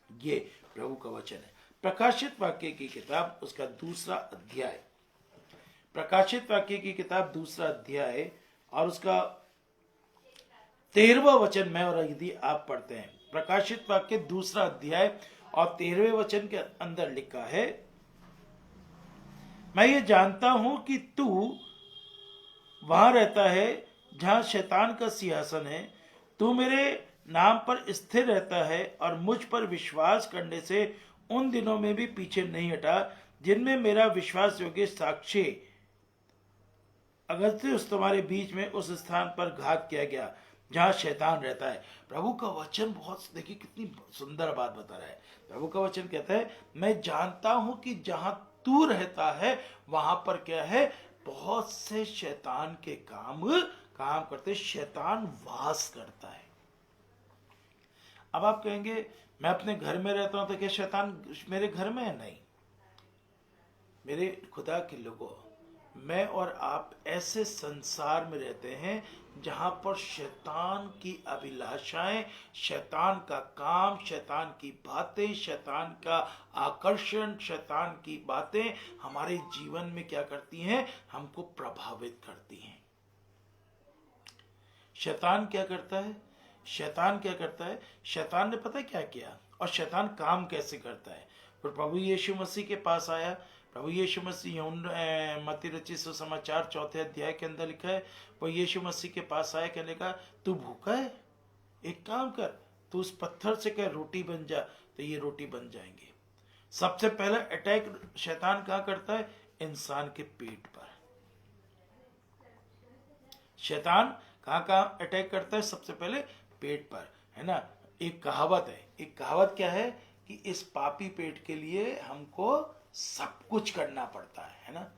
ये प्रभु का वचन है। प्रकाशित वाक्य की किताब उसका दूसरा अध्याय, प्रकाशित वाक्य की किताब दूसरा अध्याय और उसका 13वां वचन मैं और यदि आप पढ़ते हैं, प्रकाशित वाक्य दूसरा अध्याय और 13वें वचन के अंदर लिखा है, मैं ये जानता हूं कि तू वहां रहता है जहां शैतान का सिंहासन है, तू मेरे नाम पर स्थिर रहता है और मुझ पर विश्वास करने से उन दिनों में भी पीछे नहीं हटा जिनमें मेरा विश्वास योग्य साक्षी अगस्त्युस तुम्हारे बीच में उस स्थान पर घात किया गया जहां शैतान रहता है। प्रभु का वचन बहुत, देखिए कितनी सुंदर बात बता रहा है। प्रभु का वचन कहता है, मैं जानता हूं कि जहां तू रहता है वहां पर क्या है, बहुत से शैतान के काम करते, शैतान वास करता है। अब आप कहेंगे मैं अपने घर में रहता हूं तो क्या शैतान मेरे घर में है? नहीं, मेरे खुदा के लोगों, मैं और आप ऐसे संसार में रहते हैं जहां पर शैतान की अभिलाषाएं, शैतान का काम, शैतान की बातें, शैतान का आकर्षण, शैतान की बातें हमारे जीवन में क्या करती हैं, हमको प्रभावित करती हैं। शैतान क्या करता है? शैतान क्या करता है? शैतान ने पता है क्या किया और शैतान काम कैसे करता है? फिर प्रभु यीशु मसीह के पास आया। प्रभु यीशु मसीह मत्ती रचित सुसमाचार 4 अध्याय के अंदर लिखा है, वो यीशु मसीह के पास आया, कहने का तू भूखा है, एक काम कर, तू उस पत्थर से कह रोटी बन जा, तो ये रोटी बन जाएंगे। सबसे पहले अटैक शैतान कहाँ करता है? इंसान के पेट पर। शैतान कहाँ कहाँ अटैक करता है? सबसे पहले पेट पर, है ना। एक कहावत है, एक कहावत क्या है कि इस पापी पेट के लिए हमको सब कुछ करना पड़ता है ना।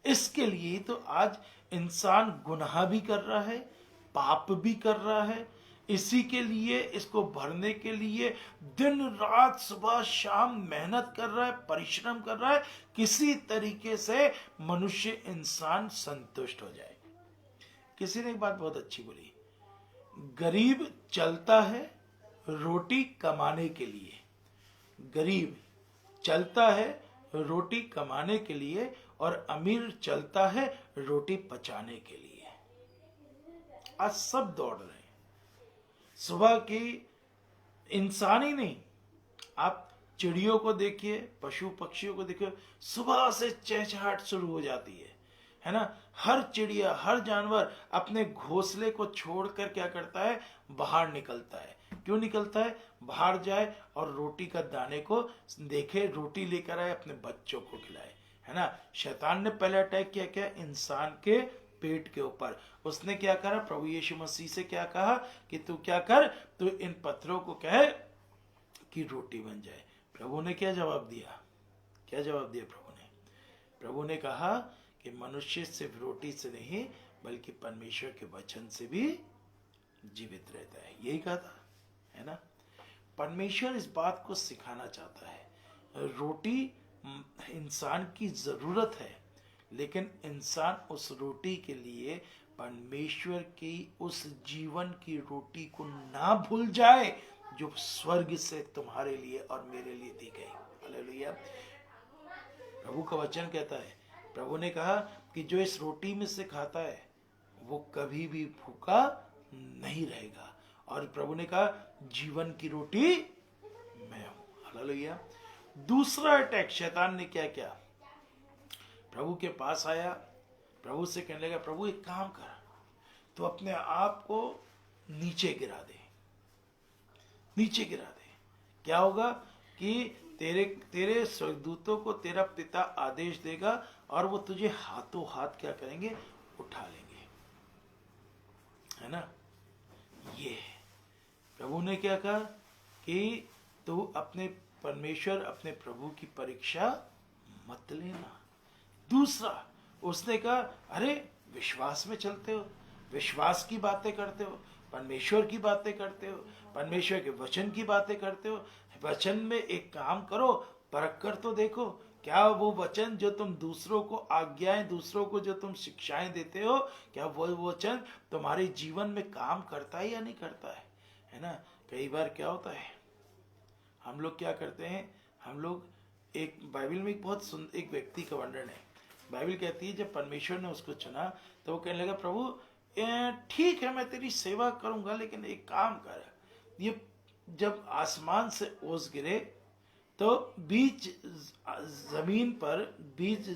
इसके लिए तो आज इंसान गुनाह भी कर रहा है, पाप भी कर रहा है, इसी के लिए, इसको भरने के लिए दिन रात सुबह शाम मेहनत कर रहा है, परिश्रम कर रहा है, किसी तरीके से मनुष्य इंसान संतुष्ट हो जाए। किसी ने एक बात बहुत अच्छी बोली, गरीब चलता है रोटी कमाने के लिए, गरीब चलता है रोटी कमाने के लिए और अमीर चलता है रोटी पचाने के लिए। आज सब दौड़ रहे हैं। सुबह की इंसान ही नहीं, आप चिड़ियों को देखिए, पशु पक्षियों को देखिए, सुबह से चहचहाट शुरू हो जाती है ना। हर चिड़िया, हर जानवर अपने घोंसले को छोड़कर क्या करता है, बाहर निकलता है। क्यों निकलता है? बाहर जाए और रोटी का दाने को देखे, रोटी लेकर आए, अपने बच्चों को खिलाए, है ना। शैतान ने पहले अटैक किया क्या? इंसान के पेट के ऊपर। उसने क्या करा? प्रभु यीशु मसीह से क्या कहा कि तू क्या कर, तू इन पत्थरों को कहे कि रोटी बन जाए। प्रभु ने क्या जवाब दिया? क्या जवाब दिया प्रभु ने? प्रभु ने कहा कि मनुष्य सिर्फ रोटी से नहीं बल्कि परमेश्वर के वचन से भी जीवित रहता है। यही कहा था, है ना। परमेश्वर इस बात को सिखाना चाहता है। रोटी इंसान की जरूरत है, लेकिन इंसान उस रोटी के लिए परमेश्वर की उस जीवन की रोटी को ना भूल जाए जो स्वर्ग से तुम्हारे लिए और मेरे लिए दी गई। हालेलुया। प्रभु का वचन कहता है, प्रभु ने कहा कि जो इस रोटी में से खाता है वो कभी भी भूखा नहीं रहेगा, और प्रभु ने कहा जीवन की रोटी मैं हूं। हालेलुया। दूसरा अटैक शैतान ने क्या किया? प्रभु के पास आया, प्रभु से कहने लगा, प्रभु एक काम कर, तो अपने आप को नीचे गिरा दे, नीचे गिरा दे। क्या होगा कि तेरे स्वर्गदूतों को तेरा पिता आदेश देगा और वो तुझे हाथों हाथ क्या करेंगे? उठा लेंगे, है ना। ये प्रभु ने क्या कहा कि तू अपने परमेश्वर, अपने प्रभु की परीक्षा मत लेना। दूसरा उसने कहा, अरे विश्वास में चलते हो, विश्वास की बातें करते हो, परमेश्वर की बातें करते हो, परमेश्वर के वचन की बातें करते हो, वचन में एक काम करो, परख कर तो देखो क्या वो वचन जो तुम दूसरों को आज्ञाएं, दूसरों को जो तुम शिक्षाएं देते हो, क्या वो वचन तुम्हारे जीवन में काम करता है या नहीं करता है ना। कई बार क्या होता है, हम लोग क्या करते हैं, हम लोग एक बाइबल में एक बहुत सुंदर एक व्यक्ति का वर्णन है। बाइबल कहती है जब परमेश्वर ने उसको चुना तो वो कहने लगा, प्रभु ठीक है मैं तेरी सेवा करूंगा, लेकिन एक काम कर, ये जब आसमान से ओस गिरे तो बीच जमीन पर, बीच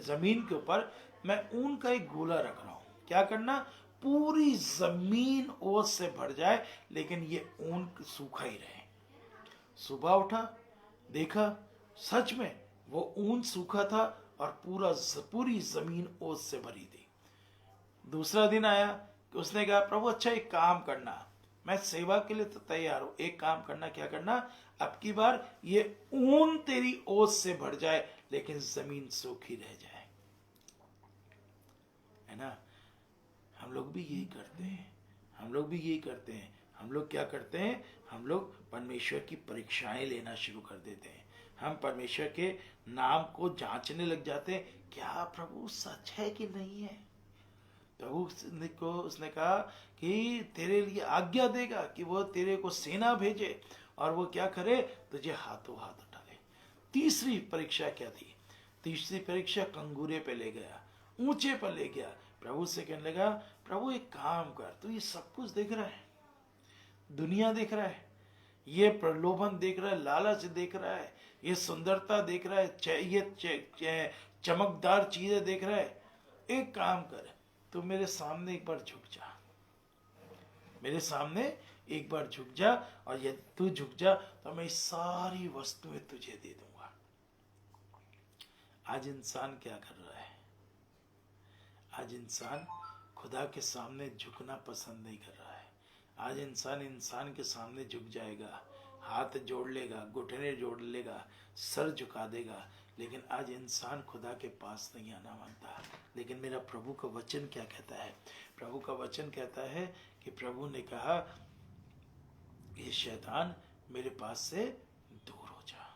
जमीन के ऊपर मैं ऊन का एक गोला रख रहा हूं। क्या करना, पूरी जमीन ओस से भर जाए लेकिन ये ऊन सूखा ही रहे। सुबह उठा, देखा सच में वो ऊन सूखा था और पूरी जमीन ओस से भरी थी। दूसरा दिन आया, उसने कहा, प्रभु अच्छा एक काम करना, मैं सेवा के लिए तो तैयार हूं, एक काम करना, क्या करना, अब की बार ये ऊन तेरी ओस से भर जाए लेकिन जमीन सूखी रह जाए, है ना। हम लोग भी यही करते हैं, हम लोग भी यही करते हैं। हम लोग क्या करते हैं, हम लोग परमेश्वर की परीक्षाएं लेना शुरू कर देते हैं। हम परमेश्वर के नाम को जांचने लग जाते हैं, क्या प्रभु सच है कि नहीं है। प्रभु को उसने कहा कि तेरे लिए आज्ञा देगा कि वो तेरे को सेना भेजे और वो क्या करे, तुझे हाथों हाथ उठा ले। तीसरी परीक्षा क्या थी, तीसरी परीक्षा कंगूरे पे ले गया, ऊंचे पर ले गया। प्रभु से कहने लगा, प्रभु एक काम कर, तू ये सब कुछ देख रहा है, दुनिया देख रहा है, ये प्रलोभन देख रहा है, लालच देख रहा है, ये सुंदरता देख रहा है, ये चमकदार चीजें देख रहा है, एक काम कर, तू मेरे सामने एक बार झुक जा, मेरे सामने एक बार झुक जा, और यदि तू झुक जा तो मैं सारी वस्तुएं तुझे दे दूंगा। आज इंसान क्या कर रहा है, आज इंसान खुदा के सामने झुकना पसंद नहीं कर रहा है। आज इंसान के सामने झुक जाएगा, हाथ जोड़ लेगा, घुटने जोड़ लेगा, सर झुका देगा, लेकिन आज इंसान खुदा के पास नहीं आना मानता। लेकिन मेरा प्रभु का वचन क्या कहता है, प्रभु का वचन कहता है कि प्रभु ने कहा, ये शैतान मेरे पास से दूर हो जा।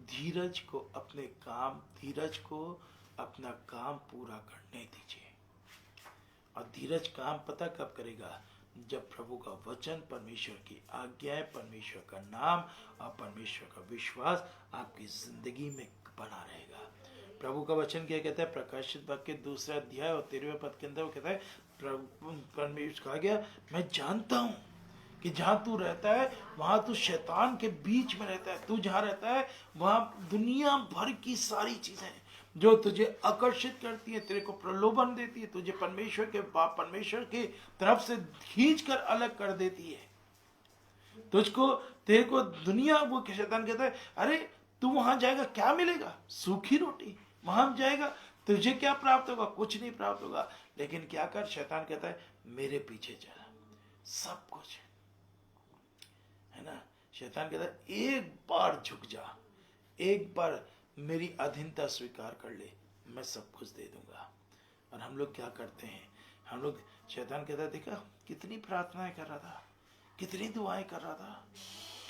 धीरज को अपना काम पूरा करने दीजिए। और धीरज काम पता कब करेगा, जब प्रभु का वचन, परमेश्वर की आज्ञाएं, परमेश्वर का नाम और परमेश्वर का विश्वास आपकी जिंदगी में बना रहेगा। प्रभु का वचन क्या कहता है, प्रकाशित वाक्य 2 अध्याय और 13वें पद के अंदर वो कहता है, परमेश्वर कहा गया, मैं जानता हूं कि जहां तू रहता है वहां तू शैतान के बीच में रहता है। तू जहां रहता है वहां दुनिया भर की सारी चीजें जो तुझे आकर्षित करती है, तेरे को प्रलोभन देती है, तुझे परमेश्वर की तरफ से खींच कर अलग कर देती है, तेरे को दुनिया, वो शैतान कहता है, अरे तू वहां जाएगा क्या मिलेगा, सूखी रोटी, वहां जाएगा तुझे क्या प्राप्त होगा, कुछ नहीं प्राप्त होगा। लेकिन क्या कर, शैतान कहता है मेरे पीछे चला, सब कुछ है ना। शैतान कहता है एक बार झुक जा, एक बार मेरी अधीनता स्वीकार कर ले, मैं सब कुछ दे दूंगा। और हम लोग क्या करते हैं, हम लोग, शैतान कहता है, देखा कितनी प्रार्थनाएं कर रहा था, कितनी दुआएं कर रहा था,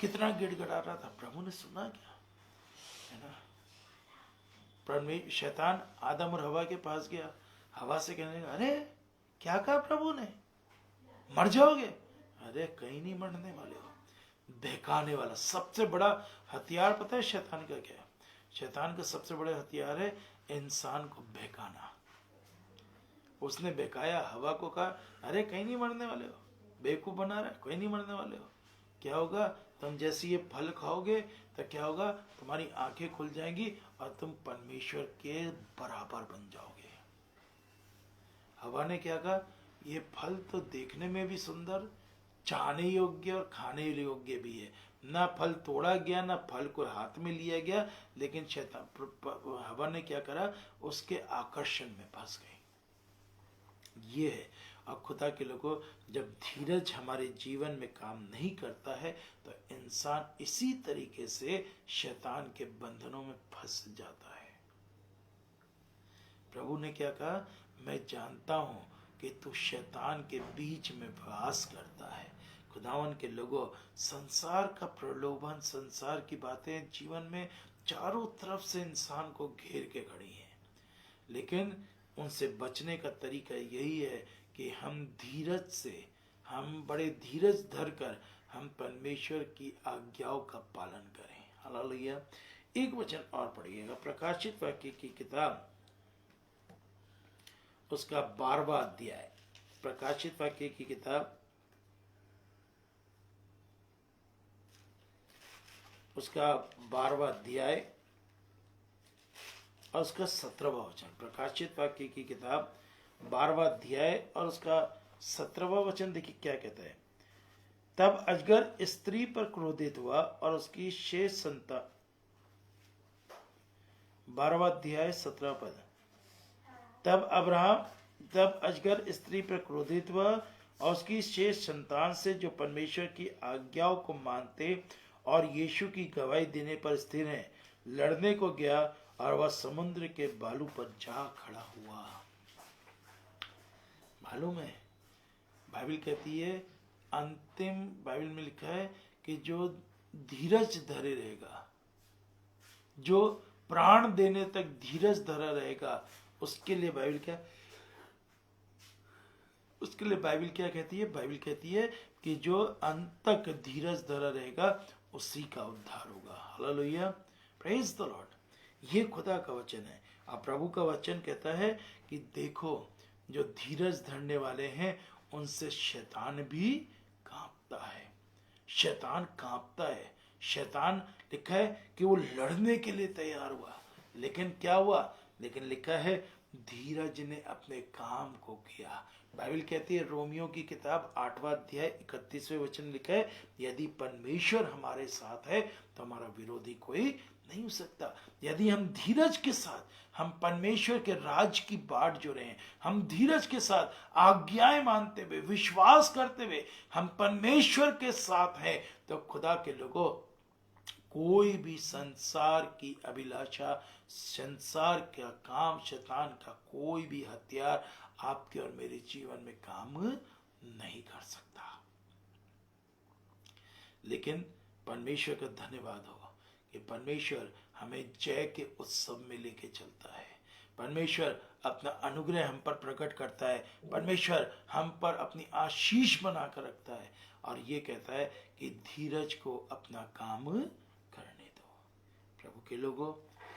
कितना गिड़गिड़ा रहा था, प्रभु ने सुना क्या, है ना। शैतान आदम और हवा के पास गया, हवा से कहने लगा, अरे क्या कहा प्रभु ने, मर जाओगे। अरे कहीं नहीं मरने वाले हो। बहकाने वाला सबसे बड़ा हथियार पता है शैतान का क्या है, शैतान का सबसे बड़ा हथियार है इंसान को बहकाना। उसने बहकाया, हवा को कहा, अरे कहीं नहीं मरने वाले हो, बेवकूफ बना रहा है, कहीं नहीं मरने वाले हो। क्या होगा, तुम जैसे ये फल खाओगे तो क्या होगा, तुम्हारी आंखें खुल जाएंगी और तुम परमेश्वर के बराबर बन जाओगे। हवा ने क्या कहा, ये फल तो देखने में भी सुंदर, चाहने योग्य और खाने योग्य भी है, ना फल तोड़ा गया ना फल को हाथ में लिया गया, लेकिन शैतान, हवा ने क्या करा, उसके आकर्षण में फंस गई। ये है। और खुदा के लोगों, जब धीरज हमारे जीवन में काम नहीं करता है तो इंसान इसी तरीके से शैतान के बंधनों में फंस जाता है। प्रभु ने क्या कहा, मैं जानता हूं कि तू शैतान के बीच में वास करता है। खुदावन के लोगों, संसार का प्रलोभन, संसार की बातें जीवन में चारों तरफ से इंसान को घेर के खड़ी हैं, लेकिन उनसे बचने का तरीका यही है कि हम धीरज से, हम बड़े धीरज धर कर हम परमेश्वर की आज्ञाओं का पालन करें। हालेलुया। एक वचन और पढ़िएगा, प्रकाशित वाक्य की किताब उसका 12वां अध्याय, प्रकाशित वाक्य की किताब उसका 12वां अध्याय और उसका 17वां वचन। प्रकाशित वाक्य की किताब 12वां अध्याय और उसका 17वां वचन देखिए क्या कहता है। तब अजगर स्त्री पर क्रोधित हुआ और उसकी शेष संतान, 12वां अध्याय 17 पद। तब अजगर स्त्री पर क्रोधित हुआ और उसकी शेष संतान से जो परमेश्वर की आज्ञाओं को मानते और यीशु की गवाही देने पर स्थिर है, लड़ने को गया और वह समुद्र के बालू पर जा खड़ा हुआ। मालूम है, बाइबल कहती है, अंतिम बाइबल में लिखा है कि जो धीरज धरे रहेगा, जो प्राण देने तक धीरज धरा रहेगा, उसके लिए बाइबल क्या कहती है? बाइबल कहती है कि जो अंत तक धीरज धरा रहेगा उसी का उद्धार होगा। Hallelujah, praise the Lord. ये खुदा का वचन है। अब प्रभु का वचन कहता है कि देखो, जो धीरज धरने वाले हैं उनसे शैतान भी कांपता है। शैतान कांपता है। शैतान लिखा है कि वो लड़ने के लिए तैयार हुआ, लेकिन क्या हुआ? लेकिन लिखा है धीरज ने अपने काम को किया। बाइबल कहती है, रोमियो की किताब 8वां अध्याय 31वें वचन लिखा है, यदि परमेश्वर हमारे साथ है तो हमारा विरोधी कोई नहीं हो सकता। यदि हम धीरज के साथ हम परमेश्वर के राज की बाट जो रहे हैं, हम धीरज के साथ आज्ञाएं मानते हुए, विश्वास करते हुए हम परमेश्वर के साथ हैं, तो खुदा के लोगों, कोई भी संसार की अभिलाषा, संसार का काम, शैतान का कोई भी हथियार आपके और मेरे जीवन में काम नहीं कर सकता। लेकिन परमेश्वर का धन्यवाद हो कि परमेश्वर हमें जय के उत्सव में लेके चलता है। परमेश्वर अपना अनुग्रह हम पर प्रकट करता है। परमेश्वर हम पर अपनी आशीष बनाकर रखता है और ये कहता है कि धीरज को अपना काम करने दो। प्रभु के लोगों,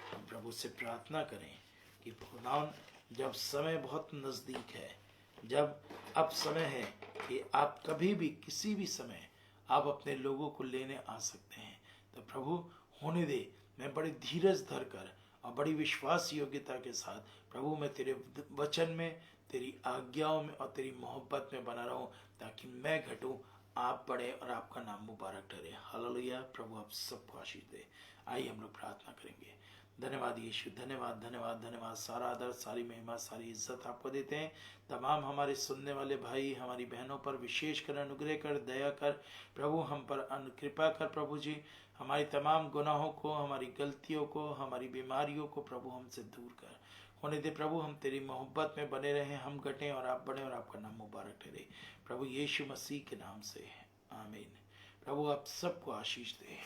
हम प्रभु से प्रार्थना करें कि खुदावन, जब समय बहुत नज़दीक है, जब अब समय है कि आप कभी भी किसी भी समय आप अपने लोगों को लेने आ सकते हैं, तो प्रभु होने दे। मैं बड़े धीरज धर कर और बड़ी विश्वास योग्यता के साथ प्रभु मैं तेरे वचन में, तेरी आज्ञाओं में और तेरी मोहब्बत में बना रहूं, ताकि मैं घटूं, आप बढ़े और आपका नाम मुबारक ठहरे। हालेलुया। प्रभु आप सबको आशीष दे। आइए हम लोग प्रार्थना करेंगे। धन्यवाद यीशु, धन्यवाद धन्यवाद धन्यवाद। सारा आदर, सारी महिमा, सारी इज्जत आपको देते हैं। तमाम हमारे सुनने वाले भाई, हमारी बहनों पर विशेष कर अनुग्रह कर, दया कर प्रभु, हम पर कृपा कर प्रभु जी। हमारी तमाम गुनाहों को, हमारी गलतियों को, हमारी बीमारियों को प्रभु हमसे दूर कर होने दे। प्रभु हम तेरी मोहब्बत में बने रहें, हम घटें और आप बढ़ें और आपका नाम मुबारक ठहरे। प्रभु यीशु मसीह के नाम से आमीन। प्रभु आप सबको आशीष दे।